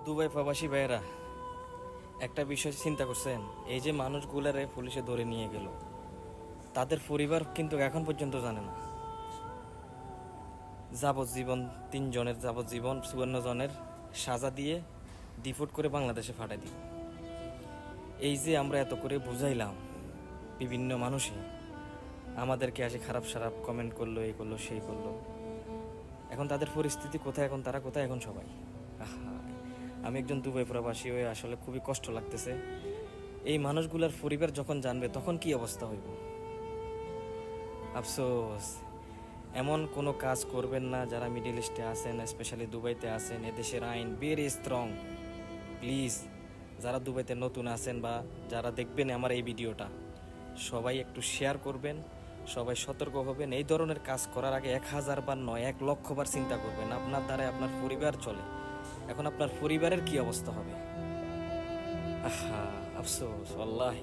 Dubai প্রবাসী ভাইয়েরা, একটা বিষয় চিন্তা করছেন? এই যে মানুষগুলারে পুলিশে ধরে নিয়ে গেল, তাদের পরিবার কিন্তু এখন পর্যন্ত জানে না। যাবজ্জীবন, 3 জনের যাবজ্জীবন, 54 জনের সাজা দিয়ে ডিপোর্ট করে বাংলাদেশে পাঠাই দিব। এই যে আমরা এত করে বুঝাইলাম, বিভিন্ন মানুষে আমাদেরকে আসে খারাপ সারাপ কমেন্ট করলো, এই করলো সেই করলো, এখন তাদের পরিস্থিতি কোথায়? এখন তারা কোথায়? এখন সবাই আহা, আমি একজন দুবাই প্রবাসী হয়ে আসলে খুবই কষ্ট লাগতেছে। এই মানুষগুলার পরিবার যখন জানবে তখন কি অবস্থা হইব। আফসোস, এমন কোনো কাজ করবেন না যারা মিডিল ইস্টে আছেন, স্পেশালি দুবাইতে আছেন। এদেশের আইন ভেরি স্ট্রং। প্লিজ, যারা দুবাইতে নতুন আছেন বা যারা দেখবেন আমার এই ভিডিওটা, সবাই একটু শেয়ার করবেন, সবাই সতর্ক হবেন। এই ধরনের কাজ করার আগে 1000 বার নয়, 1,00,000 বার চিন্তা করবেন। আপনার দ্বারাই আপনার পরিবার চলে, এখন আপনার পরিবারের কি অবস্থা হবে? আহা, আফসোস আল্লাহ।